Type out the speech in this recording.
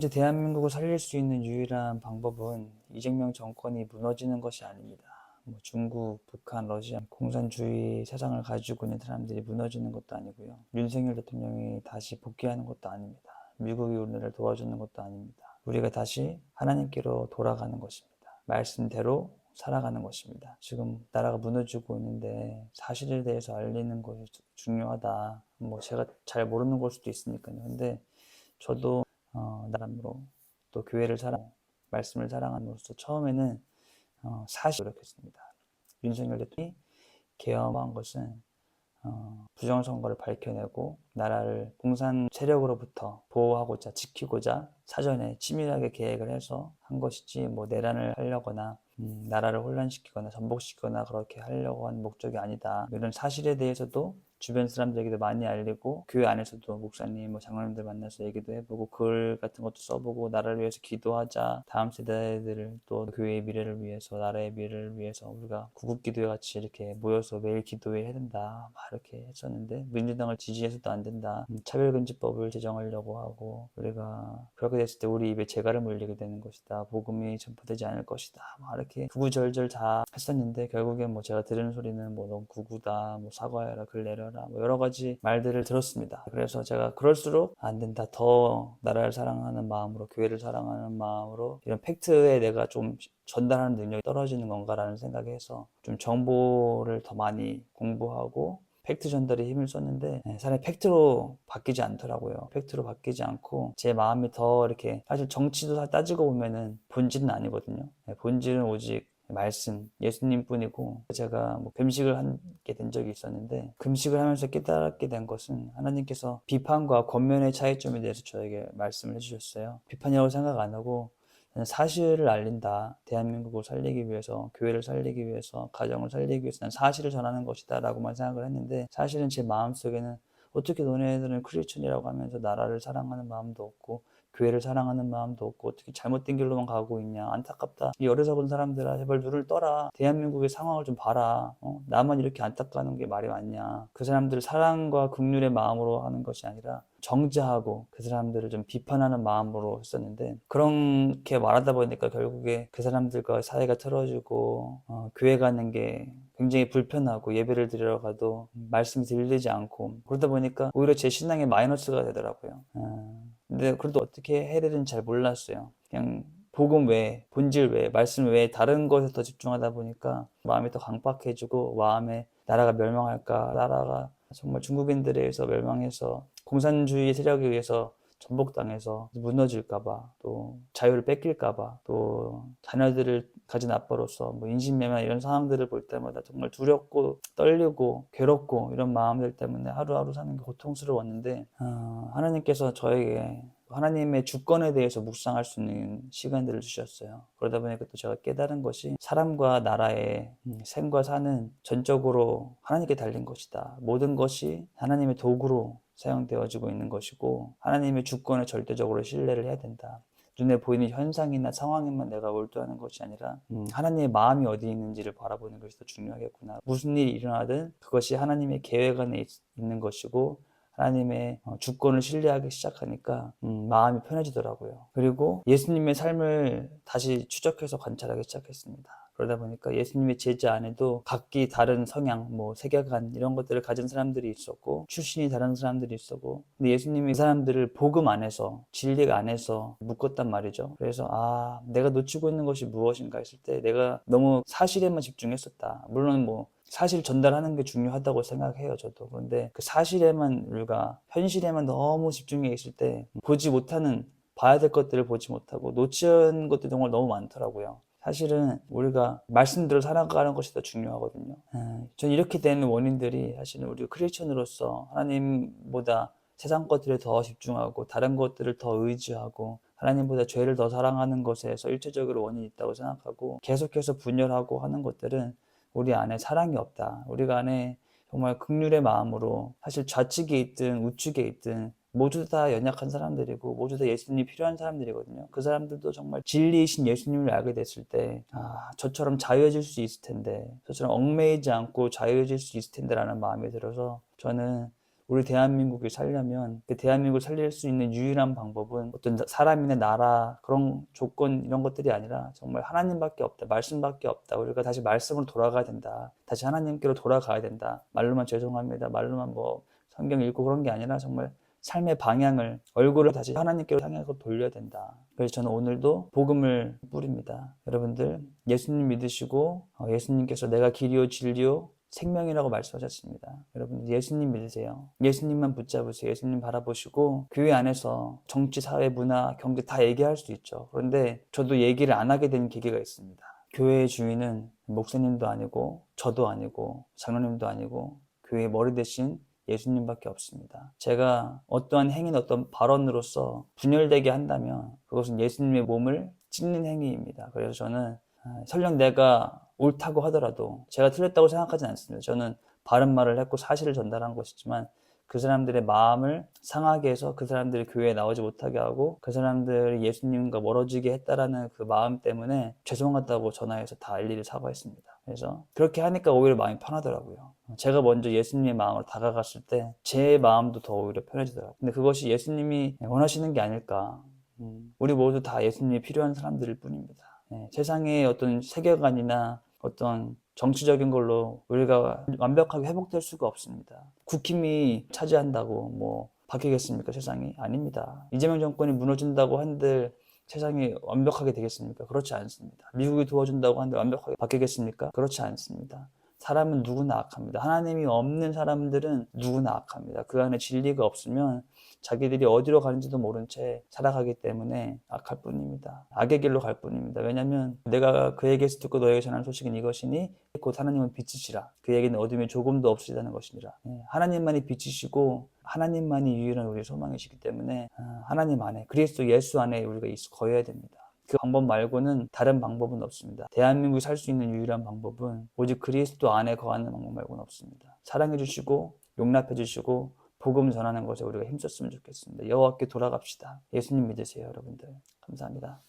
이제 대한민국을 살릴 수 있는 유일한 방법은 이재명 정권이 무너지는 것이 아닙니다. 중국, 북한, 러시아 공산주의 사상을 가지고 있는 사람들이 무너지는 것도 아니고요. 윤석열 대통령이 다시 복귀하는 것도 아닙니다. 미국이 우리를 도와주는 것도 아닙니다. 우리가 다시 하나님께로 돌아가는 것입니다. 말씀대로 살아가는 것입니다. 지금 나라가 무너지고 있는데 사실에 대해서 알리는 것이 중요하다. 제가 잘 모르는 걸 수도 있으니까요. 근데 저도 나름으로 또 교회를 사랑, 말씀을 사랑함으로써 처음에는 사실 노력했습니다. 윤석열 대통령이 계엄한 것은 부정선거를 밝혀내고 나라를 공산 세력으로부터 보호하고자 지키고자 사전에 치밀하게 계획을 해서 한 것이지 내란을 하려거나 나라를 혼란시키거나 전복시키거나 그렇게 하려고 한 목적이 아니다. 이런 사실에 대해서도 주변 사람들에게도 많이 알리고 교회 안에서도 목사님, 장로님들 만나서 얘기도 해보고 글 같은 것도 써보고 나라를 위해서 기도하자. 다음 세대들을 또 교회의 미래를 위해서 나라의 미래를 위해서 우리가 구국기도회 같이 이렇게 모여서 매일 기도회 해야 된다. 막 이렇게 했었는데 민주당을 지지해서도 안 된다. 차별금지법을 제정하려고 하고 우리가 그렇게 됐을 때 우리 입에 재갈을 물리게 되는 것이다. 복음이 전파되지 않을 것이다. 막 이렇게 구구절절 다 했었는데 결국엔 제가 들은 소리는 넌 구구다. 사과해라. 글 내려라. 여러 가지 말들을 들었습니다. 그래서 제가 그럴수록 안 된다. 더 나라를 사랑하는 마음으로 교회를 사랑하는 마음으로 이런 팩트에 내가 좀 전달하는 능력이 떨어지는 건가라는 생각에서 좀 정보를 더 많이 공부하고 팩트 전달에 힘을 썼는데 사람이 팩트로 바뀌지 않더라고요. 팩트로 바뀌지 않고 제 마음이 더 이렇게 사실 정치도 따지고 보면은 본질은 아니거든요. 본질은 오직 말씀, 예수님 뿐이고 제가 금식을 하게 된 적이 있었는데 금식을 하면서 깨달았게 된 것은 하나님께서 비판과 권면의 차이점에 대해서 저에게 말씀을 해주셨어요. 비판이라고 생각 안 하고 사실을 알린다. 대한민국을 살리기 위해서, 교회를 살리기 위해서, 가정을 살리기 위해서 난 사실을 전하는 것이다 라고만 생각을 했는데 사실은 제 마음속에는 어떻게 너네들은 크리스천이라고 하면서 나라를 사랑하는 마음도 없고 교회를 사랑하는 마음도 없고 어떻게 잘못된 길로만 가고 있냐. 안타깝다. 이 어리석은 사람들아 제발 눈을 떠라. 대한민국의 상황을 좀 봐라. 나만 이렇게 안타까운 게 말이 맞냐. 그 사람들을 사랑과 긍휼의 마음으로 하는 것이 아니라 정죄하고 그 사람들을 좀 비판하는 마음으로 했었는데 그렇게 말하다 보니까 결국에 그 사람들과 사이가 틀어지고 교회 가는 게 굉장히 불편하고 예배를 드리러 가도 말씀이 들리지 않고 그러다 보니까 오히려 제 신앙에 마이너스가 되더라고요. 근데 그래도 어떻게 해야 되는지 잘 몰랐어요. 그냥 복음 외에, 본질 외에, 말씀 외에 다른 것에 더 집중하다 보니까 마음이 더 강박해지고 마음에 나라가 멸망할까, 나라가 정말 중국인들에 의해서 멸망해서 공산주의 세력에 의해서 전복당해서 무너질까봐 또 자유를 뺏길까봐 또 자녀들을 가진 아빠로서 인신매매 이런 상황들을 볼 때마다 정말 두렵고 떨리고 괴롭고 이런 마음들 때문에 하루하루 사는 게 고통스러웠는데 하나님께서 저에게 하나님의 주권에 대해서 묵상할 수 있는 시간들을 주셨어요. 그러다 보니까 또 제가 깨달은 것이 사람과 나라의 생과 사는 전적으로 하나님께 달린 것이다. 모든 것이 하나님의 도구로 사용되어지고 있는 것이고 하나님의 주권에 절대적으로 신뢰를 해야 된다. 눈에 보이는 현상이나 상황에만 내가 몰두하는 것이 아니라 하나님의 마음이 어디 있는지를 바라보는 것이 더 중요하겠구나. 무슨 일이 일어나든 그것이 하나님의 계획 안에 있는 것이고 하나님의 주권을 신뢰하기 시작하니까 마음이 편해지더라고요. 그리고 예수님의 삶을 다시 추적해서 관찰하기 시작했습니다. 그러다 보니까 예수님의 제자 안에도 각기 다른 성향, 세계관 이런 것들을 가진 사람들이 있었고 출신이 다른 사람들이 있었고 근데 예수님이 그 사람들을 복음 안에서 진리 안에서 묶었단 말이죠. 그래서 내가 놓치고 있는 것이 무엇인가 했을 때 내가 너무 사실에만 집중했었다. 물론 사실 전달하는 게 중요하다고 생각해요, 저도. 그런데 그 사실에만 우리가 현실에만 너무 집중해 있을 때 봐야 될 것들을 보지 못하고 놓치는 것들이 정말 너무 많더라고요. 사실은 우리가 말씀대로 살아가는 것이 더 중요하거든요. 전 이렇게 되는 원인들이 사실은 우리 크리스천으로서 하나님보다 세상 것들에 더 집중하고 다른 것들을 더 의지하고 하나님보다 죄를 더 사랑하는 것에서 일차적으로 원인이 있다고 생각하고 계속해서 분열하고 하는 것들은 우리 안에 사랑이 없다. 우리가 안에 정말 긍휼의 마음으로 사실 좌측에 있든 우측에 있든 모두 다 연약한 사람들이고 모두 다 예수님이 필요한 사람들이거든요. 그 사람들도 정말 진리이신 예수님을 알게 됐을 때 저처럼 자유해질 수 있을 텐데 저처럼 얽매이지 않고 자유해질 수 있을 텐데 라는 마음이 들어서 저는 우리 대한민국을 살려면 그 대한민국을 살릴 수 있는 유일한 방법은 어떤 사람이나 나라 그런 조건 이런 것들이 아니라 정말 하나님밖에 없다. 말씀밖에 없다. 우리가 다시 말씀으로 돌아가야 된다. 다시 하나님께로 돌아가야 된다. 말로만 죄송합니다. 말로만 뭐 성경 읽고 그런 게 아니라 정말 삶의 방향을 얼굴을 다시 하나님께로 향해서 돌려야 된다. 그래서 저는 오늘도 복음을 뿌립니다. 여러분들 예수님 믿으시고 예수님께서 내가 길이요 진리요 생명이라고 말씀하셨습니다. 여러분 예수님 믿으세요. 예수님만 붙잡으세요. 예수님 바라보시고 교회 안에서 정치, 사회, 문화, 경제 다 얘기할 수 있죠. 그런데 저도 얘기를 안 하게 된 계기가 있습니다. 교회의 주인은 목사님도 아니고 저도 아니고 장로님도 아니고 교회의 머리 대신 예수님밖에 없습니다. 제가 어떠한 행위나 어떤 발언으로서 분열되게 한다면 그것은 예수님의 몸을 찢는 행위입니다. 그래서 저는 설령 내가 옳다고 하더라도 제가 틀렸다고 생각하진 않습니다. 저는 바른 말을 했고 사실을 전달한 것이지만 그 사람들의 마음을 상하게 해서 그 사람들이 교회에 나오지 못하게 하고 그 사람들이 예수님과 멀어지게 했다라는 그 마음 때문에 죄송하다고 전화해서 다 일일이 사과했습니다. 그래서 그렇게 하니까 오히려 마음이 편하더라고요. 제가 먼저 예수님의 마음으로 다가갔을 때 제 마음도 더 오히려 편해지더라고요. 근데 그것이 예수님이 원하시는 게 아닐까. 우리 모두 다 예수님이 필요한 사람들일 뿐입니다. 세상의 어떤 세계관이나 어떤 정치적인 걸로 우리가 완벽하게 회복될 수가 없습니다. 국힘이 차지한다고 뭐 바뀌겠습니까? 세상이? 아닙니다. 이재명 정권이 무너진다고 한들 세상이 완벽하게 되겠습니까? 그렇지 않습니다. 미국이 도와준다고 한들 완벽하게 바뀌겠습니까? 그렇지 않습니다. 사람은 누구나 악합니다. 하나님이 없는 사람들은 누구나 악합니다. 그 안에 진리가 없으면 자기들이 어디로 가는지도 모른 채 살아가기 때문에 악할 뿐입니다. 악의 길로 갈 뿐입니다. 왜냐하면 내가 그에게서 듣고 너에게 전하는 소식은 이것이니 곧 하나님은 빛이시라. 그에게는 어둠이 조금도 없으시다는 것이니라. 하나님만이 빛이시고 하나님만이 유일한 우리의 소망이시기 때문에 하나님 안에 그리스도 예수 안에 우리가 거해야 됩니다. 그 방법 말고는 다른 방법은 없습니다. 대한민국이 살 수 있는 유일한 방법은 오직 그리스도 안에 거하는 방법 말고는 없습니다. 사랑해 주시고 용납해 주시고 복음 전하는 것에 우리가 힘썼으면 좋겠습니다. 여호와께 돌아갑시다. 예수님 믿으세요, 여러분들. 감사합니다.